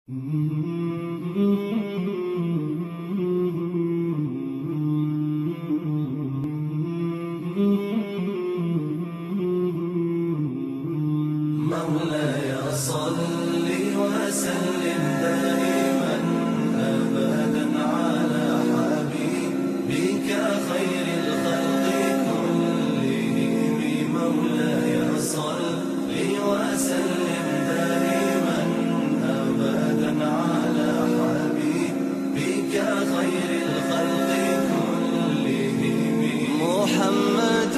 مولاي صل وسلم دائما أبدا على حبيبك خير الخلق كلهم. مولاي صل وسلم دائما أبدا على حبيبك خير الخلق كلهم. محمد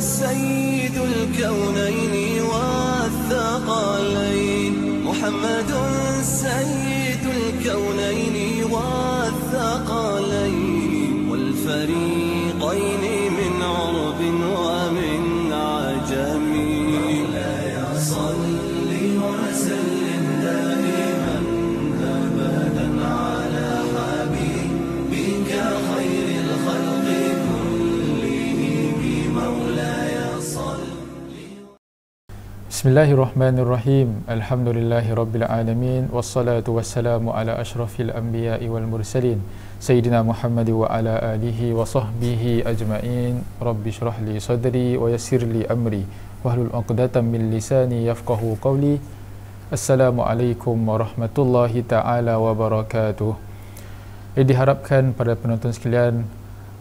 سيد الكونين والثقلين، محمد سيد الكونين والثقلين والفريقين من عرب ومن عجم. مولاي صل وسلم دائما أبدا على حبيبك خير الخلق كلهم. مولاي صل. Bismillahirrahmanirrahim. Alhamdulillahirabbil alamin wassalatu wassalamu ala asyrafil anbiya'i wal mursalin sayyidina Muhammad wa ala alihi wa sahbihi ajma'in. Rabbi shrah li sadri wa yassir li amri wahlul 'uqdatam min lisani yafqahu qawli. Assalamualaikum warahmatullahi taala wabarakatuh. Diharapkan pada penonton sekalian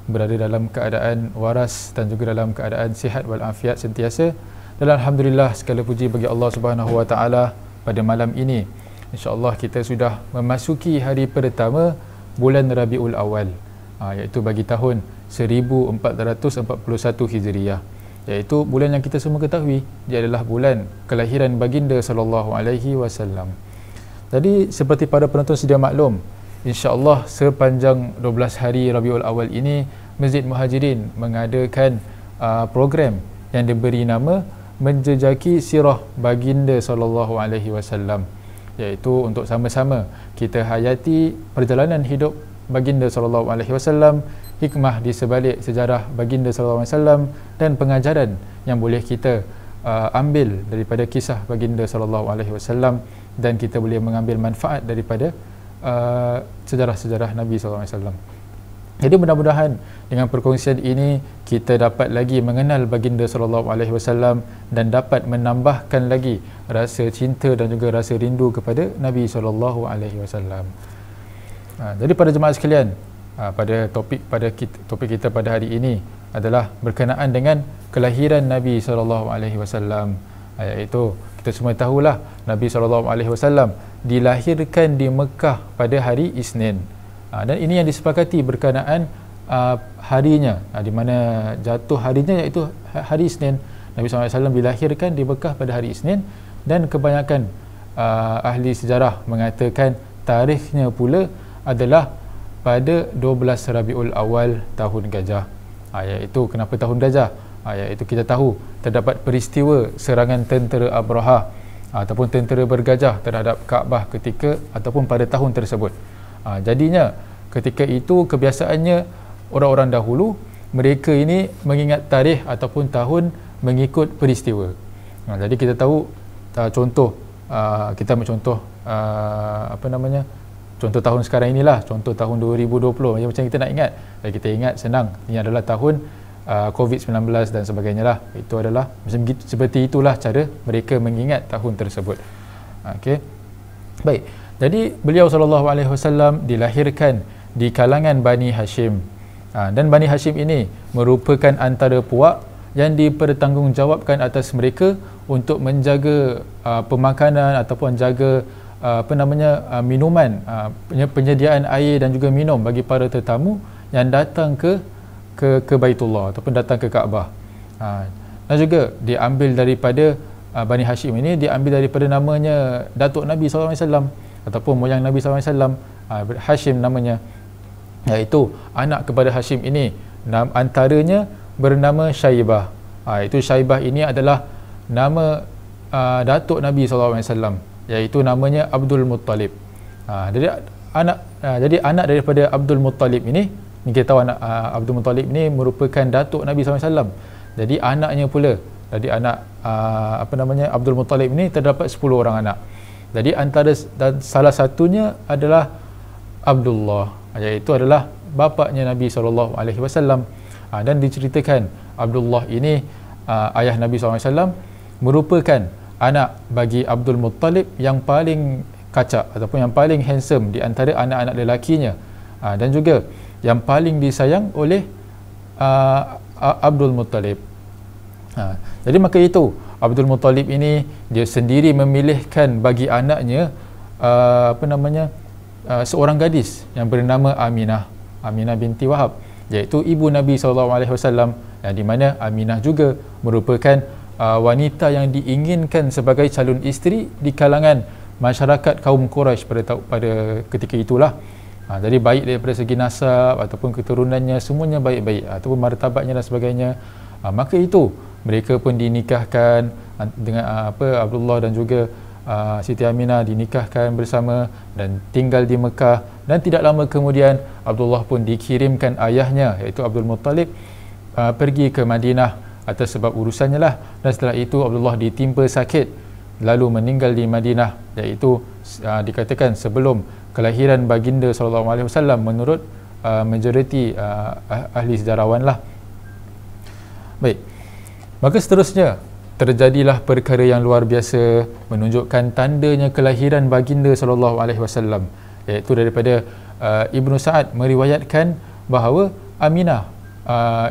berada dalam keadaan waras dan juga dalam keadaan sihat wal afiat sentiasa. Dan alhamdulillah, segala puji bagi Allah Subhanahu wa taala pada malam ini. Insya-Allah kita sudah memasuki hari pertama bulan Rabiul Awal, iaitu bagi tahun 1441 Hijriah. Iaitu bulan yang kita semua ketahui, dia adalah bulan kelahiran baginda sallallahu alaihi wasallam. Jadi seperti para penonton sedia maklum, insya-Allah sepanjang 12 hari Rabiul Awal ini Masjid Muhajirin mengadakan program yang diberi nama menjejaki sirah baginda sallallahu alaihi wasallam, iaitu untuk sama-sama kita hayati perjalanan hidup baginda sallallahu alaihi wasallam, hikmah di sebalik sejarah baginda sallallahu alaihi wasallam dan pengajaran yang boleh kita ambil daripada kisah baginda sallallahu alaihi wasallam, dan kita boleh mengambil manfaat daripada sejarah-sejarah Nabi sallallahu alaihi wasallam. Jadi mudah-mudahan dengan perkongsian ini kita dapat lagi mengenal baginda sallallahu alaihi wasallam dan dapat menambahkan lagi rasa cinta dan juga rasa rindu kepada Nabi sallallahu alaihi wasallam. Jadi pada jemaah sekalian, pada topik kita pada hari ini adalah berkenaan dengan kelahiran Nabi sallallahu alaihi wasallam. Iaitu kita semua tahulah Nabi sallallahu alaihi wasallam dilahirkan di Mekah pada hari Isnin. Dan ini yang disepakati berkenaan harinya, di mana jatuh harinya iaitu hari Isnin. Nabi SAW dilahirkan di Mekah pada hari Isnin, dan kebanyakan ahli sejarah mengatakan tarikhnya pula adalah pada 12 Rabiul Awal tahun Gajah. Iaitu kenapa tahun Gajah? Iaitu kita tahu terdapat peristiwa serangan tentera Abraha ataupun tentera bergajah terhadap Kaabah ketika ataupun pada tahun tersebut. Jadinya ketika itu kebiasaannya orang-orang dahulu mereka ini mengingat tarikh ataupun tahun mengikut peristiwa. Jadi kita tahu contoh, kita ambil contoh contoh tahun sekarang inilah, contoh tahun 2020 macam kita nak ingat. Dan kita ingat senang, ini adalah tahun COVID-19 dan sebagainya lah. Itu adalah seperti itulah cara mereka mengingat tahun tersebut. Okey. Baik. Jadi beliau sallallahu alaihi wasallam dilahirkan di kalangan Bani Hashim. Dan Bani Hashim ini merupakan antara puak yang dipertanggungjawabkan atas mereka untuk menjaga pemakanan ataupun jaga minuman, penyediaan air dan juga minum bagi para tetamu yang datang ke Baitullah ataupun datang ke Kaabah. Dan juga diambil daripada Bani Hashim ini diambil daripada namanya datuk Nabi sallallahu alaihi wasallam ataupun moyang Nabi SAW, Hashim namanya, iaitu anak kepada Hashim ini antaranya bernama Syaibah. Itu Syaibah ini adalah nama datuk Nabi SAW, iaitu namanya Abdul Muttalib. Jadi anak daripada Abdul Muttalib ini kita tahu anak Abdul Muttalib ini merupakan datuk Nabi SAW. Jadi anaknya pula, jadi anak Abdul Muttalib ini terdapat 10 orang anak. Jadi dan salah satunya adalah Abdullah, iaitu adalah bapaknya Nabi SAW. Dan diceritakan Abdullah ini ayah Nabi SAW merupakan anak bagi Abdul Muttalib yang paling kacak ataupun yang paling handsome di antara anak-anak lelakinya, dan juga yang paling disayang oleh Abdul Muttalib. Jadi maka itu Abdul Muttalib ini dia sendiri memilihkan bagi anaknya seorang gadis yang bernama Aminah binti Wahab, iaitu ibu Nabi SAW, yang di mana Aminah juga merupakan wanita yang diinginkan sebagai calon isteri di kalangan masyarakat kaum Quraisy pada ketika itulah. Jadi baik daripada segi nasab ataupun keturunannya, semuanya baik-baik, ataupun martabatnya dan sebagainya. Maka itu mereka pun dinikahkan dengan Abdullah dan juga Siti Aminah dinikahkan bersama dan tinggal di Mekah. Dan tidak lama kemudian Abdullah pun dikirimkan ayahnya, iaitu Abdul Muttalib, pergi ke Madinah atas sebab urusannya lah. Dan setelah itu Abdullah ditimpa sakit lalu meninggal di Madinah, iaitu dikatakan sebelum kelahiran baginda SAW menurut majoriti ahli sejarawan lah. Baik, maka seterusnya terjadilah perkara yang luar biasa menunjukkan tandanya kelahiran baginda SAW, iaitu daripada Ibnu Sa'ad meriwayatkan bahawa Aminah,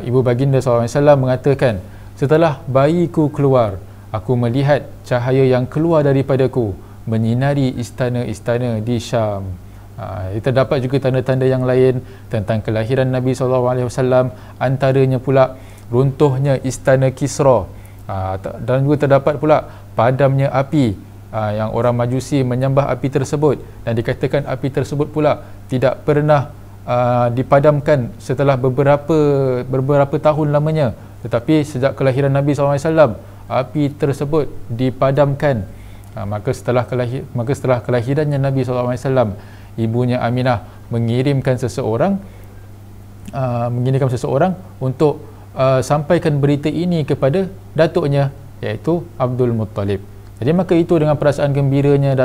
ibu baginda SAW, mengatakan, setelah bayiku keluar, aku melihat cahaya yang keluar daripadaku menyinari istana-istana di Syam. Terdapat juga tanda-tanda yang lain tentang kelahiran Nabi SAW, antaranya pula runtuhnya istana Kisra, dan juga terdapat pula padamnya api, yang orang Majusi menyembah api tersebut, dan dikatakan api tersebut pula tidak pernah dipadamkan setelah beberapa tahun lamanya, tetapi sejak kelahiran Nabi SAW api tersebut dipadamkan. Maka setelah kelahirannya Nabi SAW, ibunya Aminah mengirimkan seseorang untuk sampaikan berita ini kepada datuknya, iaitu Abdul Muttalib. Jadi maka itu dengan perasaan gembiranya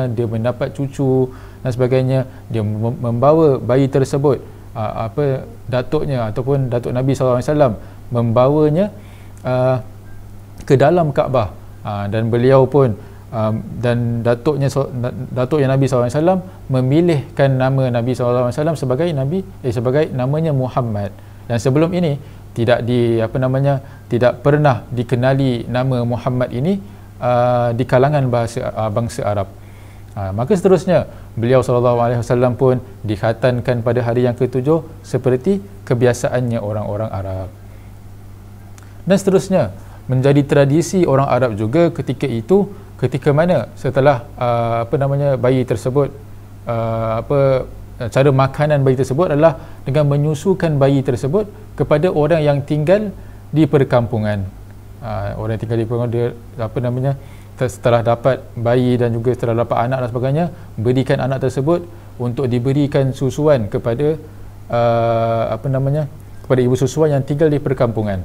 dia mendapat cucu dan sebagainya, dia membawa bayi tersebut, datuknya ataupun datuk Nabi SAW membawanya ke dalam Kaabah, dan beliau pun dan datuknya Nabi SAW memilihkan nama Nabi SAW sebagai namanya Muhammad, dan sebelum ini tidak pernah dikenali nama Muhammad ini di kalangan bangsa Arab. Maka seterusnya beliau SAW pun dikhatankan pada hari yang ke-7 seperti kebiasaannya orang-orang Arab. Dan seterusnya menjadi tradisi orang Arab juga ketika mana setelah bayi tersebut, cara makanan bayi tersebut adalah dengan menyusukan bayi tersebut kepada orang yang tinggal di perkampungan. Orang yang tinggal di perkampungan setelah dapat bayi dan juga setelah dapat anak dan sebagainya, berikan anak tersebut untuk diberikan susuan kepada kepada ibu susuan yang tinggal di perkampungan.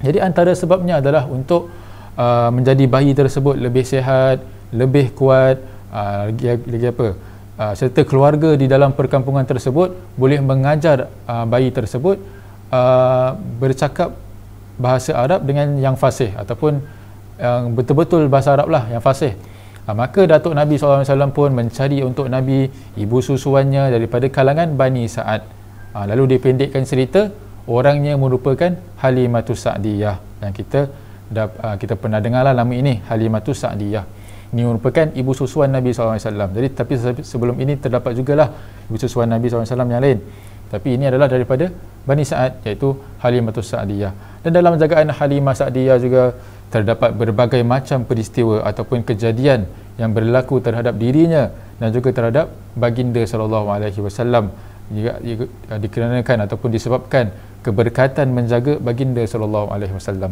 Jadi antara sebabnya adalah untuk menjadi bayi tersebut lebih sihat, lebih kuat, serta keluarga di dalam perkampungan tersebut boleh mengajar bayi tersebut bercakap bahasa Arab dengan yang fasih, ataupun yang betul-betul bahasa Arab lah, yang fasih. Maka datuk Nabi SAW pun mencari untuk Nabi ibu susuannya daripada kalangan Bani Sa'ad. Lalu dipendekkan cerita, orangnya merupakan Halimatus Sa'diyah, yang kita pernah dengarlah nama ini, Halimatus Sa'diyah. Ini merupakan ibu susuan Nabi SAW. Jadi tapi sebelum ini terdapat jugalah ibu susuan Nabi SAW yang lain, tapi ini adalah daripada Bani Sa'ad, iaitu Halimatus Sa'diyah. Dan dalam jagaan Halimah Sa'diyah juga terdapat berbagai macam peristiwa ataupun kejadian yang berlaku terhadap dirinya dan juga terhadap baginda SAW, juga dikarenakan ataupun disebabkan keberkatan menjaga baginda SAW.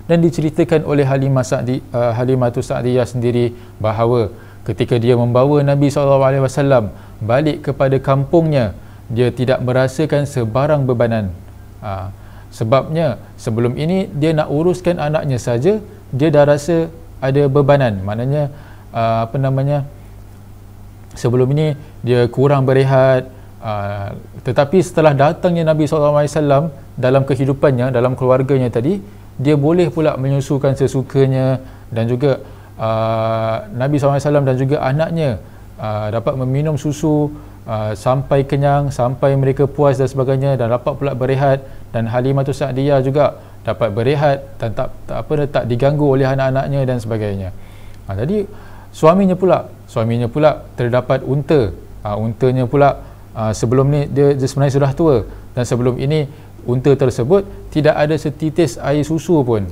Dan diceritakan oleh Halimatus Sa'diyah sendiri bahawa ketika dia membawa Nabi SAW balik kepada kampungnya, dia tidak merasakan sebarang bebanan. Sebabnya sebelum ini dia nak uruskan anaknya saja, dia dah rasa ada bebanan, maknanya apa namanya, sebelum ini dia kurang berehat, tetapi setelah datangnya Nabi SAW dalam kehidupannya, dalam keluarganya tadi, dia boleh pula menyusukan sesukanya, dan juga Nabi SAW dan juga anaknya dapat meminum susu sampai kenyang, sampai mereka puas dan sebagainya, dan dapat pula berehat, dan Halimatus Sa'diyah juga dapat berehat dan tak diganggu oleh anak-anaknya dan sebagainya. Jadi suaminya pula terdapat unta. Untanya pula sebelum ni dia sebenarnya sudah tua, dan sebelum ini unta tersebut tidak ada setitis air susu pun.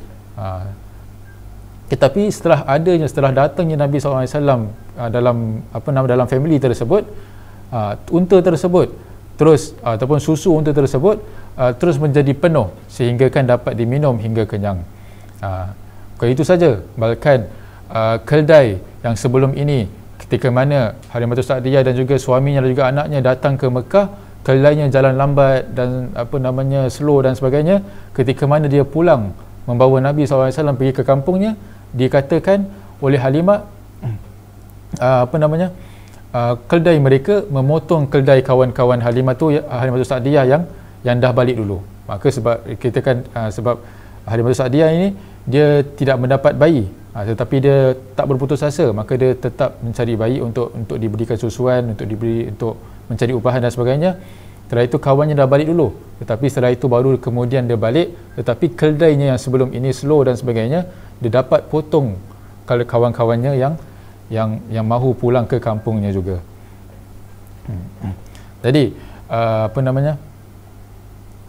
Tetapi setelah datangnya Nabi SAW dalam family tersebut, unta tersebut terus ataupun susu unta tersebut terus menjadi penuh sehingga kan dapat diminum hingga kenyang. Bukan itu saja, bahkan keldai yang sebelum ini ketika mana Halimatus Sa'diyah dan juga suaminya dan juga anaknya datang ke Mekah, keldainya jalan lambat dan slow dan sebagainya. Ketika mana dia pulang membawa Nabi SAW pergi ke kampungnya, dikatakan oleh Halimah keldai mereka memotong keldai kawan-kawan Halimatus Sa'diyah yang dah balik dulu. Maka sebab kita kan sebab Halimatus Sa'diyah ini dia tidak mendapat bayi, tetapi dia tak berputus asa, maka dia tetap mencari bayi untuk diberikan susuan, untuk mencari upahan dan sebagainya. Setelah itu kawannya dah balik dulu, tetapi setelah itu baru kemudian dia balik, tetapi keldainya yang sebelum ini slow dan sebagainya, dia dapat potong kalau kawan-kawannya yang mahu pulang ke kampungnya juga. Jadi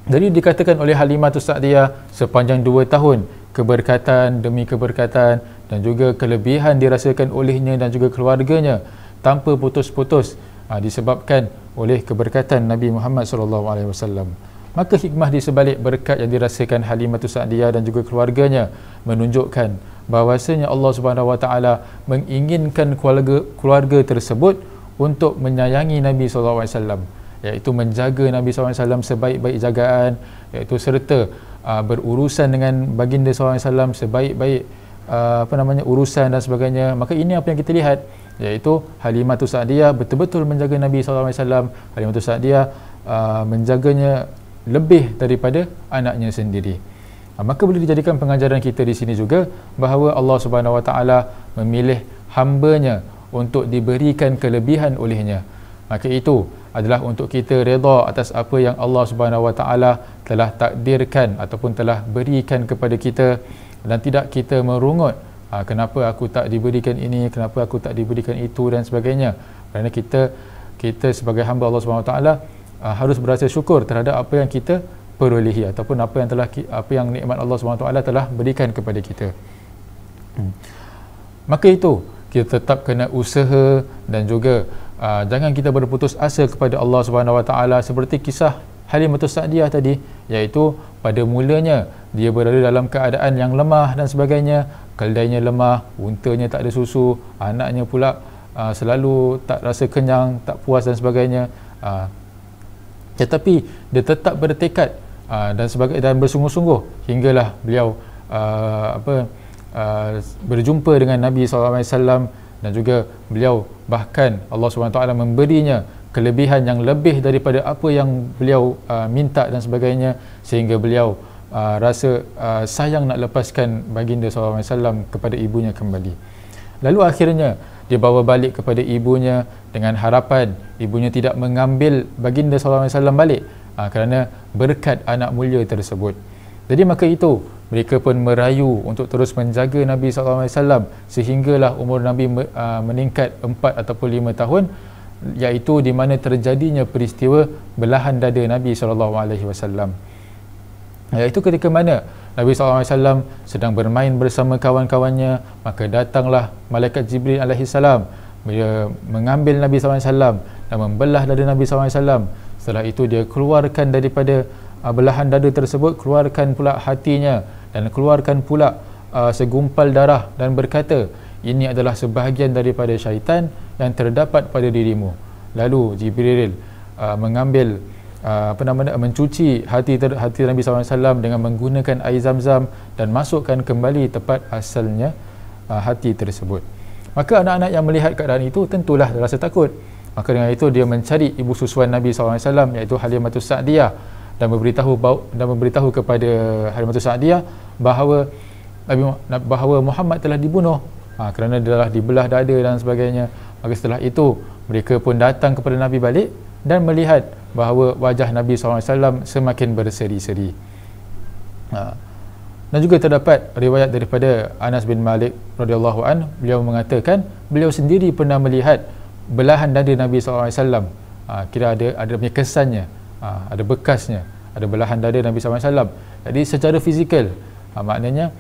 jadi dikatakan oleh Halimatus Sa'diyah sepanjang 2 tahun keberkatan demi keberkatan dan juga kelebihan dirasakan olehnya dan juga keluarganya tanpa putus-putus, disebabkan oleh keberkatan Nabi Muhammad SAW. Maka hikmah di sebalik berkat yang dirasakan Halimatus Sa'diyah dan juga keluarganya menunjukkan bahawasanya Allah Subhanahu Wa Taala menginginkan keluarga tersebut untuk menyayangi Nabi SAW, iaitu menjaga Nabi SAW sebaik-baik jagaan, iaitu serta berurusan dengan baginda SAW sebaik-baik urusan dan sebagainya. Maka ini apa yang kita lihat, iaitu Halimatus Sa'diyah betul-betul menjaga Nabi SAW. Halimatus Sa'diyah menjaganya lebih daripada anaknya sendiri. Maka boleh dijadikan pengajaran kita di sini juga bahawa Allah Subhanahu Wa Taala memilih hamba-Nya untuk diberikan kelebihan olehnya. Maka itu adalah untuk kita redha atas apa yang Allah Subhanahu Wa Taala telah takdirkan ataupun telah berikan kepada kita, dan tidak kita merungut kenapa aku tak diberikan ini, kenapa aku tak diberikan itu dan sebagainya. Kerana kita sebagai hamba Allah Subhanahu Wa Taala harus berasa syukur terhadap apa yang kita perolehi ataupun apa yang nikmat Allah Subhanahu Wa Taala telah berikan kepada kita. Maka itu kita tetap kena usaha dan juga jangan kita berputus asa kepada Allah Subhanahu Wa Taala, seperti kisah Halimatus Sa'diyah tadi, iaitu pada mulanya dia berada dalam keadaan yang lemah dan sebagainya, keldainya lemah, untanya tak ada susu, anaknya pula selalu tak rasa kenyang, tak puas dan sebagainya, tetapi dia tetap bertekad dan bersungguh-sungguh hinggalah beliau berjumpa dengan Nabi SAW, dan juga beliau bahkan Allah SWT memberinya kelebihan yang lebih daripada apa yang beliau minta dan sebagainya, sehingga beliau rasa sayang nak lepaskan baginda SAW kepada ibunya kembali. Lalu akhirnya dia bawa balik kepada ibunya dengan harapan ibunya tidak mengambil baginda SAW balik kerana berkat anak mulia tersebut. Jadi maka itu mereka pun merayu untuk terus menjaga Nabi SAW sehinggalah umur Nabi meningkat 4 ataupun 5 tahun, iaitu di mana terjadinya peristiwa belahan dada Nabi SAW. Iaitu ketika mana Nabi SAW sedang bermain bersama kawan-kawannya, maka datanglah malaikat Jibril AS. Dia mengambil Nabi SAW dan membelah dada Nabi SAW. Setelah itu dia keluarkan daripada belahan dada tersebut, keluarkan pula hatinya dan keluarkan pula segumpal darah dan berkata, ini adalah sebahagian daripada syaitan yang terdapat pada dirimu. Lalu Jibril mengambil mencuci hati Nabi SAW dengan menggunakan air Zam-Zam dan masukkan kembali tempat asalnya hati tersebut. Maka anak-anak yang melihat keadaan itu tentulah rasa takut. Maka dengan itu dia mencari ibu susuan Nabi SAW, iaitu Halimatus Sa'diyah, dan memberitahu kepada Halimatus Sa'diyah bahawa Muhammad telah dibunuh kerana dia telah dibelah dada dan sebagainya. Maka setelah itu mereka pun datang kepada Nabi balik dan melihat bahawa wajah Nabi SAW semakin berseri-seri. Dan juga terdapat riwayat daripada Anas bin Malik radhiyallahu an, beliau mengatakan beliau sendiri pernah melihat belahan dada Nabi SAW. Kira ada punya kesannya, ada bekasnya, ada belahan dada Nabi SAW. Jadi secara fizikal, maknanya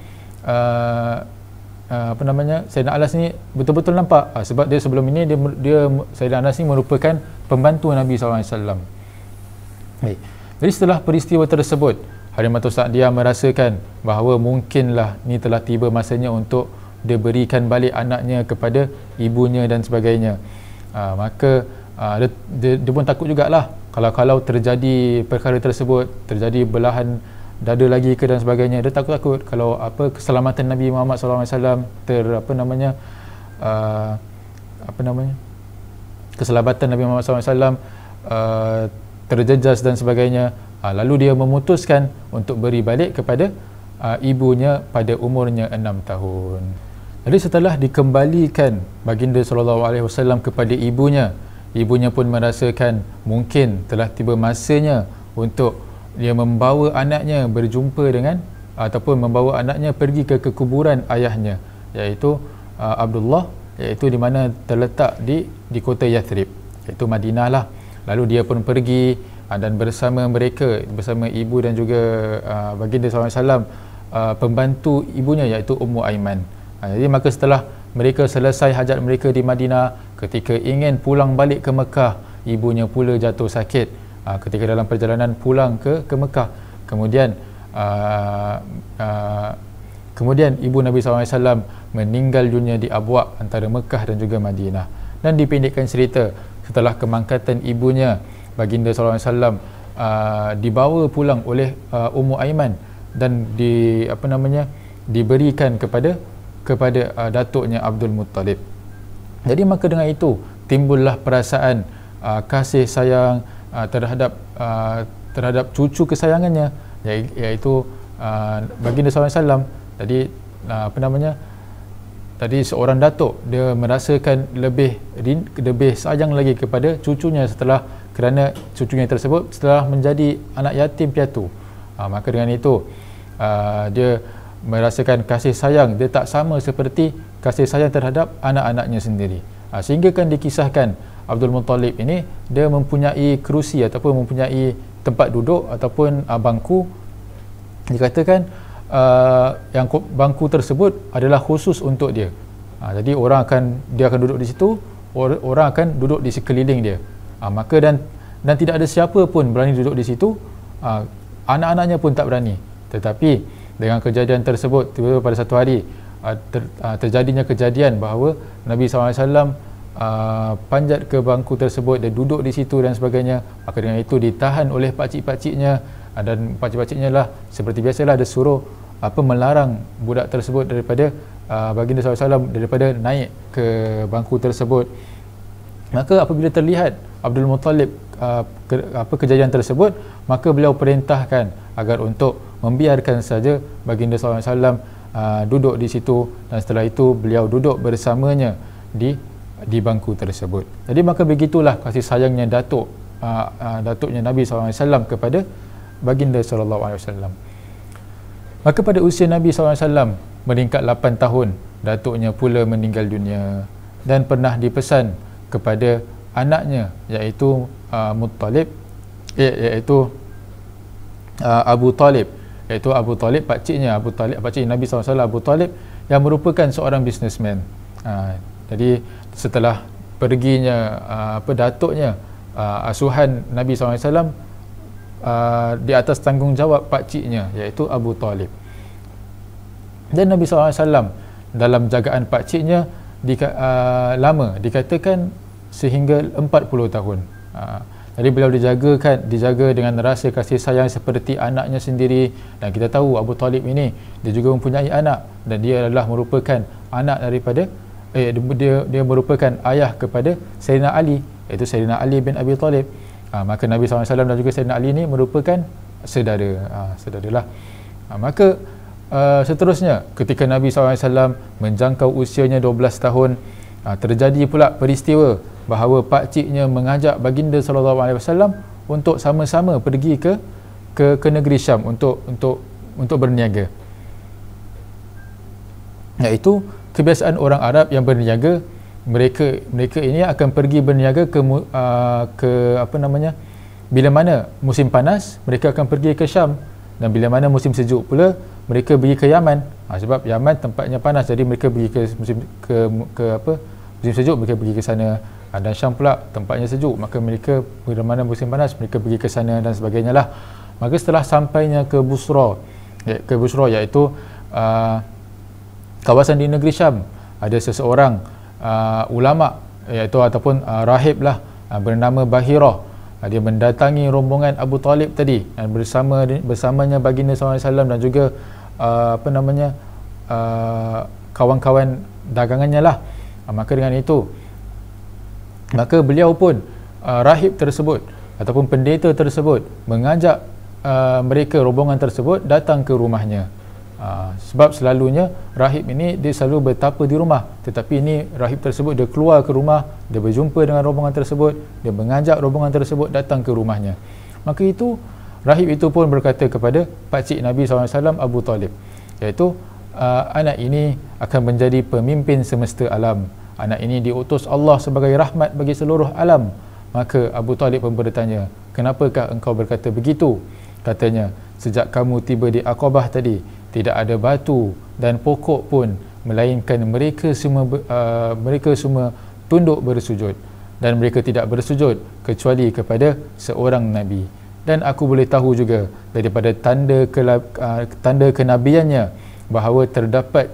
Sayyidina Anas ni betul-betul nampak, sebab dia sebelum ini Sayyidina Anas ni merupakan pembantu Nabi SAW. Baik. Jadi setelah peristiwa tersebut, Halimatus Sa'diyah merasakan bahawa mungkinlah ni telah tiba masanya untuk dia berikan balik anaknya kepada ibunya dan sebagainya. Maka dia pun takut jugalah kalau terjadi perkara tersebut, terjadi belahan dada lagi ke dan sebagainya. Dia takut kalau keselamatan Nabi Muhammad SAW keselamatan Nabi Muhammad SAW terjejas dan sebagainya. Lalu dia memutuskan untuk beri balik kepada ibunya pada umurnya 6 tahun. Jadi setelah dikembalikan baginda SAW kepada ibunya pun merasakan mungkin telah tiba masanya untuk dia membawa anaknya berjumpa dengan ataupun membawa anaknya pergi ke kuburan ayahnya, iaitu Abdullah, iaitu di mana terletak di kota Yathrib, iaitu Madinah lah. Lalu dia pun pergi dan bersama mereka, bersama ibu dan juga baginda SAW, pembantu ibunya iaitu Ummu Aiman. Jadi maka setelah mereka selesai hajat mereka di Madinah, ketika ingin pulang balik ke Mekah, ibunya pula jatuh sakit ketika dalam perjalanan pulang ke Mekah. Kemudian ibu Nabi SAW meninggal dunia di Abwa antara Mekah dan juga Madinah. Dan dipendekkan cerita, setelah kemangkatan ibunya, baginda SAW dibawa pulang oleh Ummu Aiman dan diberikan kepada datuknya Abdul Muttalib. Jadi maka dengan itu timbullah perasaan kasih sayang terhadap cucu kesayangannya, iaitu baginda SAW. Jadi tadi seorang datuk, dia merasakan lebih sayang lagi kepada cucunya kerana cucunya tersebut setelah menjadi anak yatim piatu. Maka dengan itu dia merasakan kasih sayang dia tak sama seperti kasih sayang terhadap anak-anaknya sendiri. Sehingga kan dikisahkan Abdul Muttalib ini dia mempunyai kerusi ataupun mempunyai tempat duduk ataupun bangku. Dikatakan yang bangku tersebut adalah khusus untuk dia. Jadi dia akan duduk di situ, orang akan duduk di sekeliling dia. Maka dan tidak ada siapa pun berani duduk di situ, anak-anaknya pun tak berani. Tetapi dengan kejadian tersebut, tiba-tiba pada satu hari terjadinya kejadian bahawa Nabi SAW panjat ke bangku tersebut, dia duduk di situ dan sebagainya. Maka dengan itu ditahan oleh pakcik-pakciknya, dan pakcik-pakciknya lah seperti biasalah, dia suruh melarang budak tersebut daripada baginda SAW daripada naik ke bangku tersebut. Maka apabila terlihat Abdul Muttalib kejadian tersebut, maka beliau perintahkan agar untuk membiarkan saja baginda SAW duduk di situ, dan setelah itu beliau duduk bersamanya di bangku tersebut. Jadi maka begitulah kasih sayangnya datuknya Nabi SAW kepada baginda SAW. Maka pada usia Nabi SAW meningkat 8 tahun, datuknya pula meninggal dunia, dan pernah dipesan kepada anaknya iaitu Muttalib, iaitu Abu Talib, iaitu Abu Talib, pakcik Nabi SAW, Abu Talib, yang merupakan seorang businessman. Jadi setelah perginya datuknya, asuhan Nabi SAW di atas tanggungjawab pakciknya iaitu Abu Talib. Dan Nabi SAW dalam jagaan pakciknya lama, dikatakan sehingga 40 tahun. Jadi beliau dijaga dengan rasa kasih sayang seperti anaknya sendiri. Dan kita tahu Abu Talib ini dia juga mempunyai anak, dan dia adalah merupakan anak daripada dia merupakan ayah kepada Sayyidina Ali, iaitu Sayyidina Ali bin Abi Talib. Maka Nabi SAW dan juga Sayyidina Ali ni merupakan saudaralah. Maka seterusnya ketika Nabi SAW menjangkau usianya 12 tahun, terjadi pula peristiwa bahawa pakciknya mengajak baginda SAW untuk sama-sama pergi ke negeri Syam untuk berniaga. Iaitu kebiasaan orang Arab yang berniaga, mereka ini akan pergi berniaga bila mana musim panas mereka akan pergi ke Syam, dan bila mana musim sejuk pula mereka pergi ke Yaman. Sebab Yaman tempatnya panas, jadi mereka pergi ke musim sejuk mereka pergi ke sana, dan Syam pula tempatnya sejuk, maka mereka bila mana musim panas mereka pergi ke sana dan sebagainya lah. Maka setelah sampainya ke Busra iaitu kawasan di negeri Syam, ada seseorang ulama iaitu ataupun rahib lah bernama Bahirah. Dia mendatangi rombongan Abu Talib tadi, dan bersamanya baginda SAW dan juga kawan-kawan dagangannya lah. Maka dengan itu beliau pun rahib tersebut ataupun pendeta tersebut mengajak mereka, rombongan tersebut datang ke rumahnya. Sebab selalunya rahib ini dia selalu bertapa di rumah, tetapi ini rahib tersebut dia keluar ke rumah, dia berjumpa dengan rombongan tersebut, dia mengajak rombongan tersebut datang ke rumahnya. Maka itu rahib itu pun berkata kepada pakcik Nabi SAW Abu Talib, iaitu anak ini akan menjadi pemimpin semesta alam, anak ini diutus Allah sebagai rahmat bagi seluruh alam. Maka Abu Talib pun bertanya, kenapakah engkau berkata begitu? Katanya, sejak kamu tiba di Aqabah tadi, tidak ada batu dan pokok pun melainkan mereka semua tunduk bersujud, dan mereka tidak bersujud kecuali kepada seorang nabi. Dan aku boleh tahu juga daripada tanda kenabiannya bahawa terdapat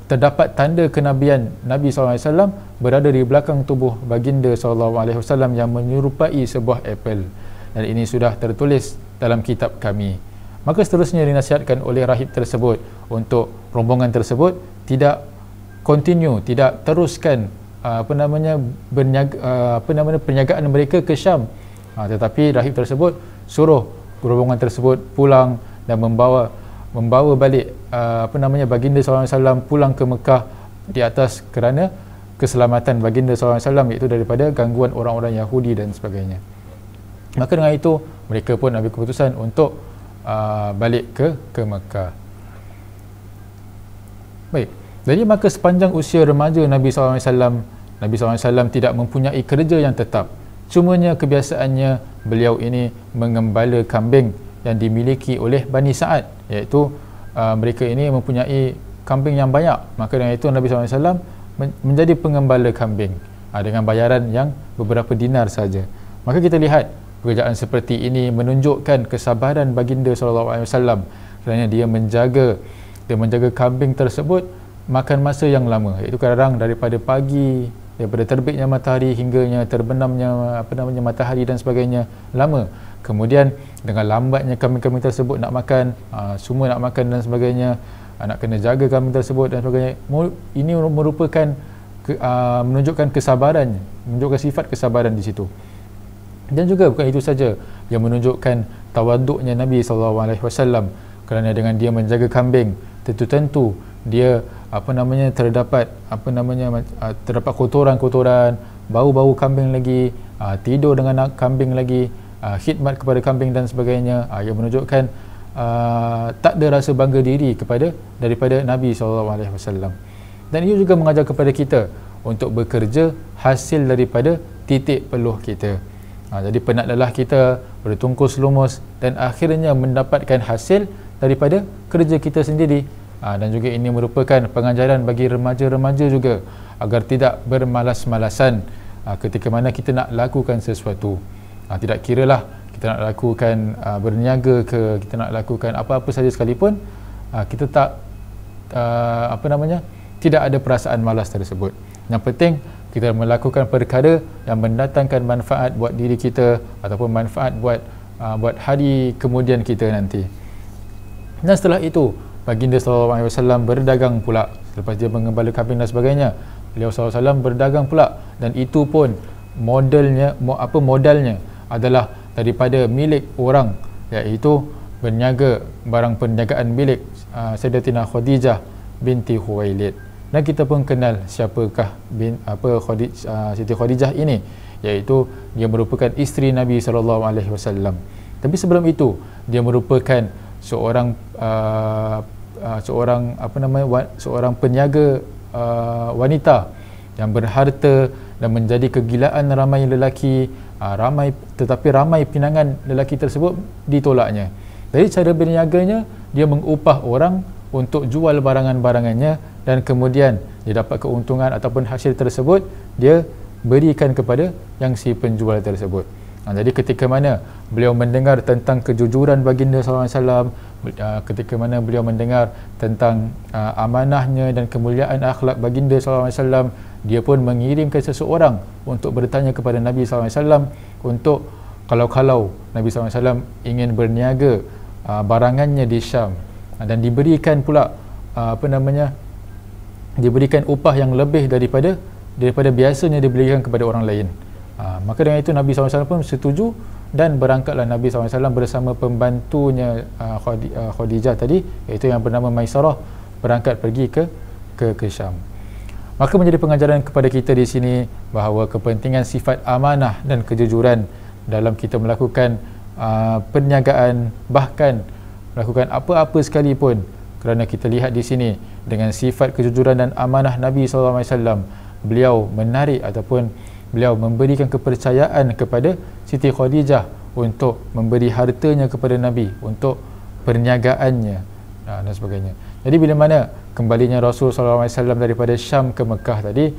terdapat tanda kenabian Nabi SAW berada di belakang tubuh baginda SAW yang menyerupai sebuah apel, dan ini sudah tertulis dalam kitab kami. Maka seterusnya dinasihatkan oleh rahib tersebut untuk rombongan tersebut tidak teruskan perniagaan mereka ke Syam, tetapi rahib tersebut suruh rombongan tersebut pulang dan membawa balik baginda SAW pulang ke Mekah di atas kerana keselamatan baginda SAW, iaitu daripada gangguan orang-orang Yahudi dan sebagainya. Maka dengan itu mereka pun ambil keputusan untuk balik ke Mekah. Baik, jadi maka sepanjang usia remaja Nabi SAW tidak mempunyai kerja yang tetap. Cumanya kebiasaannya beliau ini mengembala kambing yang dimiliki oleh Bani Sa'ad, iaitu mereka ini mempunyai kambing yang banyak. Maka dengan itu Nabi SAW menjadi pengembala kambing dengan bayaran yang beberapa dinar saja. Maka kita lihat pekerjaan seperti ini menunjukkan kesabaran baginda SAW, kerana dia menjaga kambing tersebut makan masa yang lama, iaitu kadang daripada pagi, daripada terbitnya matahari hingganya terbenamnya matahari dan sebagainya, lama. Kemudian dengan lambatnya kambing-kambing tersebut nak makan, semua nak makan dan sebagainya, nak kena jaga kambing tersebut dan sebagainya. Ini merupakan menunjukkan kesabaran, menunjukkan sifat kesabaran di situ. Dan juga bukan itu saja, yang menunjukkan tawaduknya Nabi SAW, kerana dengan dia menjaga kambing, tentu dia terdapat kotoran-kotoran, bau-bau kambing lagi, tidur dengan kambing lagi, khidmat kepada kambing dan sebagainya, yang menunjukkan tak ada rasa bangga diri daripada Nabi SAW. Dan ia juga mengajar kepada kita untuk bekerja hasil daripada titik peluh kita. Jadi penat lelah kita bertungkus lumus dan akhirnya mendapatkan hasil daripada kerja kita sendiri. Dan juga ini merupakan pengajaran bagi remaja-remaja juga agar tidak bermalas-malasan ketika mana kita nak lakukan sesuatu. Tidak kiralah kita nak lakukan berniaga ke, kita nak lakukan apa-apa saja sekalipun, kita tidak ada perasaan malas tersebut. Yang penting kita melakukan perkara yang mendatangkan manfaat buat diri kita ataupun manfaat buat hari kemudian kita nanti. Dan setelah itu baginda SAW berdagang pula. Selepas dia mengembala kambing dan sebagainya, beliau SAW berdagang pula, dan itu pun modalnya adalah daripada milik orang, iaitu berniaga barang perniagaan milik Sayyidatina Khadijah binti Khuwailid. Dan kita pun kenal siapakah Siti Khadijah ini, iaitu dia merupakan isteri Nabi SAW. Tapi sebelum itu dia merupakan seorang peniaga wanita yang berharta dan menjadi kegilaan ramai lelaki, tetapi ramai pinangan lelaki tersebut ditolaknya. Jadi cara berniaganya, dia mengupah orang untuk jual barangan-barangannya, dan kemudian dia dapat keuntungan ataupun hasil tersebut dia berikan kepada yang si penjual tersebut. Jadi ketika mana beliau mendengar tentang kejujuran baginda SAW, ketika mana beliau mendengar tentang amanahnya dan kemuliaan akhlak baginda SAW, dia pun mengirimkan seseorang untuk bertanya kepada Nabi SAW untuk kalau Nabi SAW ingin berniaga barangannya di Syam, dan diberikan pula diberikan upah yang lebih daripada biasanya diberikan kepada orang lain. Maka dengan itu Nabi SAW pun setuju, dan berangkatlah Nabi SAW bersama pembantunya Khadijah tadi, iaitu yang bernama Maisarah, berangkat pergi ke Syam. Maka menjadi pengajaran kepada kita di sini bahawa kepentingan sifat amanah dan kejujuran dalam kita melakukan perniagaan, bahkan melakukan apa-apa sekalipun, kerana kita lihat di sini dengan sifat kejujuran dan amanah Nabi SAW, beliau menarik ataupun beliau memberikan kepercayaan kepada Siti Khadijah untuk memberi hartanya kepada Nabi untuk perniagaannya dan sebagainya. Jadi bila mana kembalinya Rasulullah SAW daripada Syam ke Mekah tadi,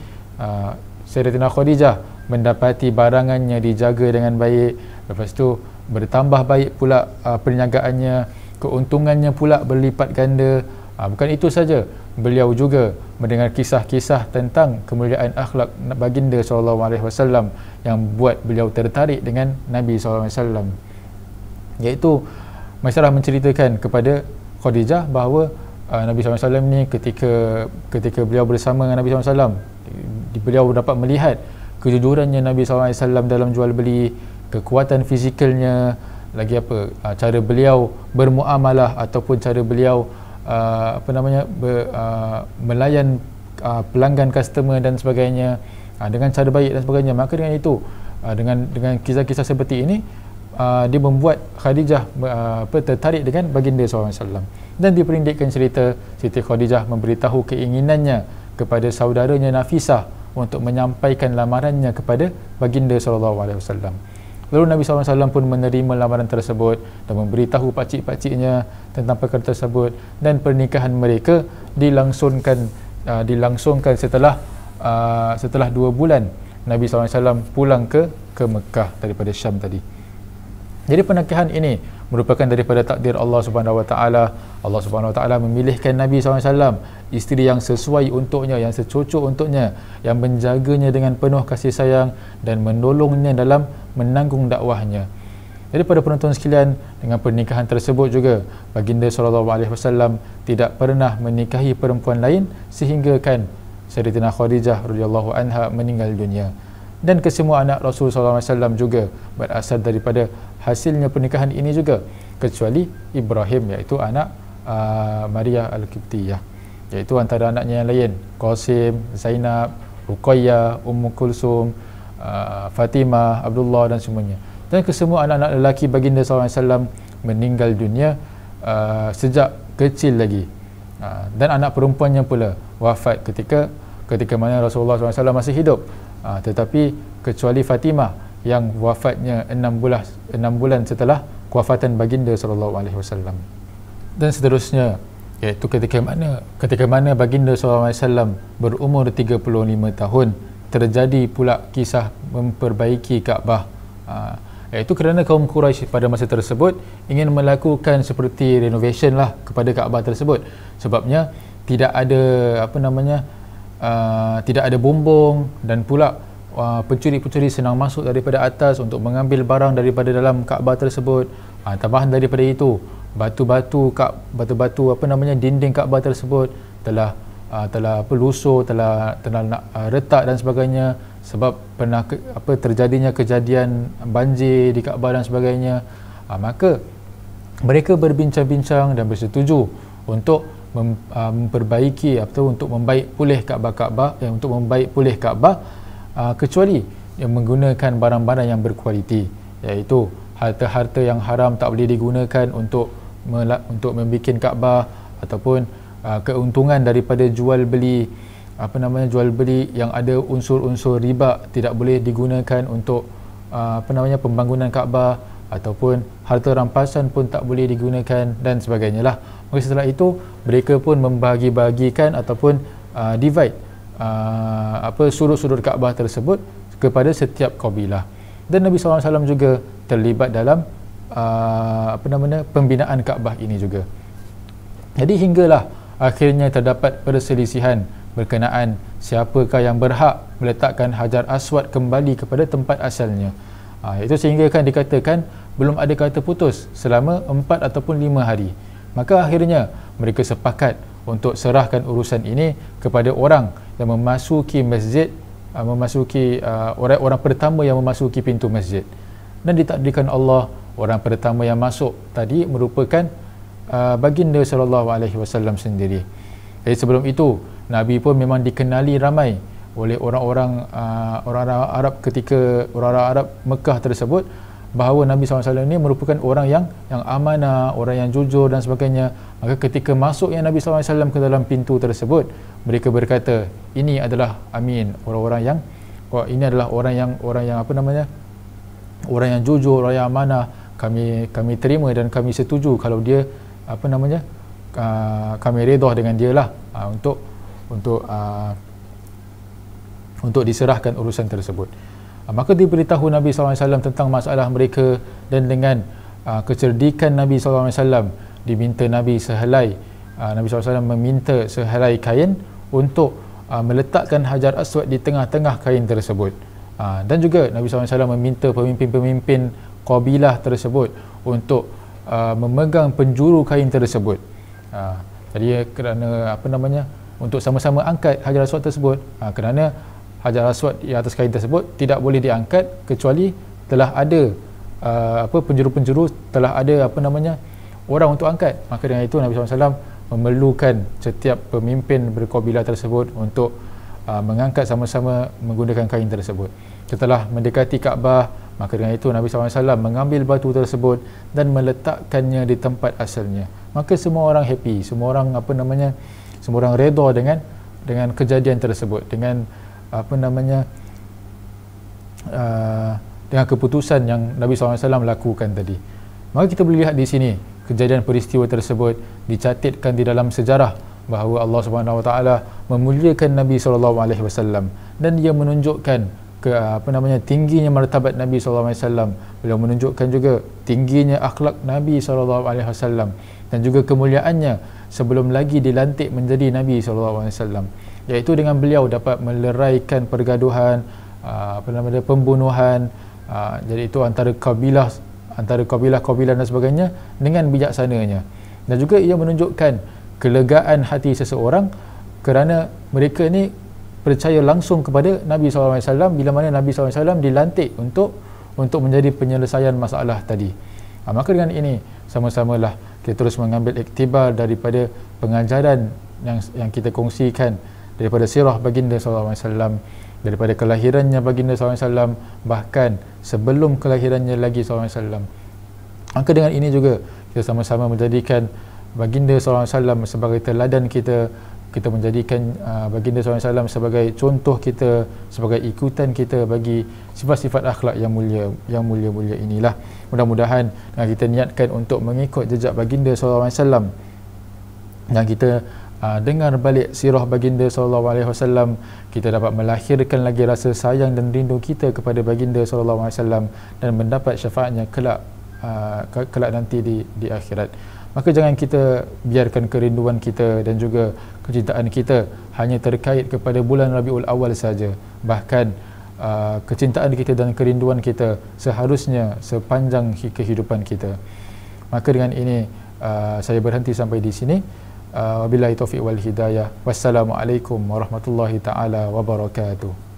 Sayyidatina Khadijah mendapati barangannya dijaga dengan baik, lepas tu bertambah baik pula perniagaannya, keuntungannya pula berlipat ganda. Bukan itu saja, beliau juga mendengar kisah-kisah tentang kemuliaan akhlak baginda SAW yang buat beliau tertarik dengan Nabi SAW, iaitu Maisarah menceritakan kepada Khadijah bahawa Nabi SAW ni ketika beliau bersama dengan Nabi SAW, beliau dapat melihat kejujurannya Nabi SAW dalam jual beli, kekuatan fizikalnya, lagi cara beliau bermuamalah ataupun cara beliau melayan pelanggan, customer dan sebagainya dengan cara baik dan sebagainya. Maka dengan itu, dengan kisah-kisah seperti ini, dia membuat Khadijah tertarik dengan baginda SAW. Dan diperindikkan cerita Siti Khadijah memberitahu keinginannya kepada saudaranya Nafisah untuk menyampaikan lamarannya kepada baginda SAW. Lalu Nabi SAW pun menerima lamaran tersebut dan memberitahu pakcik-pakciknya tentang perkara tersebut, dan pernikahan mereka dilangsungkan setelah 2 bulan Nabi SAW pulang ke Mekah daripada Syam tadi. Jadi pernikahan ini merupakan daripada takdir Allah Subhanahu Wa Taala. Allah Subhanahu Wa Taala memilihkan Nabi SAW isteri yang sesuai untuknya, yang secocok untuknya, yang menjaganya dengan penuh kasih sayang dan menolongnya dalam menanggung dakwahnya. Jadi pada penonton sekalian, dengan pernikahan tersebut juga baginda SAW tidak pernah menikahi perempuan lain sehinggakan Sayyidatina Khadijah radhiyallahu anha meninggal dunia. Dan kesemua anak Rasul SAW juga berasal daripada hasilnya pernikahan ini juga, kecuali Ibrahim, iaitu anak Maria Al-Qibtiyah, iaitu antara anaknya yang lain Qasim, Zainab, Ruqayyah, Ummu Kulsum, Fatimah, Abdullah dan semuanya. Dan kesemua anak-anak lelaki baginda SAW meninggal dunia sejak kecil lagi, dan anak perempuannya pula wafat ketika mana Rasulullah SAW masih hidup. Tetapi kecuali Fatimah yang wafatnya 6 bulan setelah kewafatan baginda SAW. Dan seterusnya, iaitu ketika mana baginda SAW berumur 35 tahun, terjadi pula kisah memperbaiki Kaabah, iaitu kerana kaum Quraisy pada masa tersebut ingin melakukan seperti renovation lah kepada Kaabah tersebut. Sebabnya tidak ada tidak ada bumbung, dan pula pencuri-pencuri senang masuk daripada atas untuk mengambil barang daripada dalam Kaabah tersebut. Tambahan daripada itu, batu-batu apa namanya dinding Kaabah tersebut telah lusuh, telah nak retak dan sebagainya, sebab pernah terjadinya kejadian banjir di Kaabah dan sebagainya. Maka mereka berbincang-bincang dan bersetuju untuk memperbaiki atau untuk membaik pulih Kaabah, untuk membaik pulih Kaabah, kecuali yang menggunakan barang-barang yang berkualiti, iaitu harta-harta yang haram tak boleh digunakan untuk membikin Kaabah, ataupun keuntungan daripada jual beli yang ada unsur-unsur riba tidak boleh digunakan untuk pembangunan Kaabah, ataupun harta rampasan pun tak boleh digunakan dan sebagainya lah. Maka setelah itu mereka pun membagi-bagikan ataupun divide sudut-sudut Kaabah tersebut kepada setiap kabilah. Dan Nabi SAW juga terlibat dalam pembinaan Kaabah ini juga. Jadi hinggalah akhirnya terdapat perselisihan berkenaan siapakah yang berhak meletakkan Hajar Aswad kembali kepada tempat asalnya. Itu sehingga kan dikatakan belum ada kata putus selama 4 ataupun 5 hari. Maka akhirnya mereka sepakat untuk serahkan urusan ini kepada orang yang memasuki masjid, orang pertama yang memasuki pintu masjid. Dan ditakdirkan Allah, orang pertama yang masuk tadi merupakan baginda sallallahu alaihi wasallam sendiri. Jadi sebelum itu Nabi pun memang dikenali ramai oleh orang-orang Arab ketika orang Arab Mekah tersebut, bahawa Nabi SAW ini merupakan orang yang amanah, orang yang jujur dan sebagainya. Maka ketika masuknya Nabi SAW ke dalam pintu tersebut, mereka berkata, ini adalah amin, ini adalah orang yang orang yang jujur, orang yang amanah. Kami terima dan kami setuju kalau dia kami redha dengan dia lah untuk diserahkan urusan tersebut. Maka diberitahu Nabi SAW tentang masalah mereka, dan dengan kecerdikan Nabi SAW diminta Nabi SAW meminta sehelai kain untuk meletakkan Hajar Aswad di tengah-tengah kain tersebut. Dan juga Nabi SAW meminta pemimpin-pemimpin kabilah tersebut untuk memegang penjuru kain tersebut. Jadi kerana untuk sama-sama angkat Hajar Aswad tersebut, kerana Hajar Aswad di atas kain tersebut tidak boleh diangkat kecuali telah ada penjuru-penjuru, telah ada orang untuk angkat. Maka dengan itu Nabi SAW memerlukan setiap pemimpin berkabilah tersebut untuk mengangkat sama-sama menggunakan kain tersebut. Setelah mendekati Kaabah, maka dengan itu Nabi SAW mengambil batu tersebut dan meletakkannya di tempat asalnya. Maka semua orang happy, semua orang semua orang redha dengan kejadian tersebut, dengan dengan keputusan yang Nabi SAW lakukan tadi. Maka kita boleh lihat di sini kejadian peristiwa tersebut dicatatkan di dalam sejarah bahawa Allah Subhanahu Wa Taala memuliakan Nabi SAW, dan dia menunjukkan tingginya martabat Nabi SAW. Beliau menunjukkan juga tingginya akhlak Nabi SAW dan juga kemuliaannya sebelum lagi dilantik menjadi Nabi SAW, iaitu dengan beliau dapat meleraikan pergaduhan, pembunuhan, jadi itu antara kabilah-kabilah dan sebagainya dengan bijaksananya. Dan juga ia menunjukkan kelegaan hati seseorang kerana mereka ni percaya langsung kepada Nabi SAW bila mana Nabi SAW dilantik untuk menjadi penyelesaian masalah tadi. Maka dengan ini sama-samalah kita terus mengambil iktibar daripada pengajaran yang kita kongsikan daripada sirah baginda SAW, daripada kelahirannya baginda SAW, bahkan sebelum kelahirannya lagi SAW. Maka dengan ini juga kita sama-sama menjadikan baginda SAW sebagai teladan kita menjadikan baginda SAW sebagai contoh kita, sebagai ikutan kita bagi sifat-sifat akhlak yang mulia inilah. Mudah-mudahan kita niatkan untuk mengikut jejak baginda SAW, dan kita dengar balik sirah baginda SAW, kita dapat melahirkan lagi rasa sayang dan rindu kita kepada baginda SAW dan mendapat syafaatnya kelak nanti di akhirat. Maka jangan kita biarkan kerinduan kita dan juga kecintaan kita hanya terkait kepada bulan Rabiul Awal saja. Bahkan kecintaan kita dan kerinduan kita seharusnya sepanjang kehidupan kita. Maka dengan ini saya berhenti sampai di sini. Wabillahi taufiq wal hidayah. Wassalamualaikum warahmatullahi taala wabarakatuh.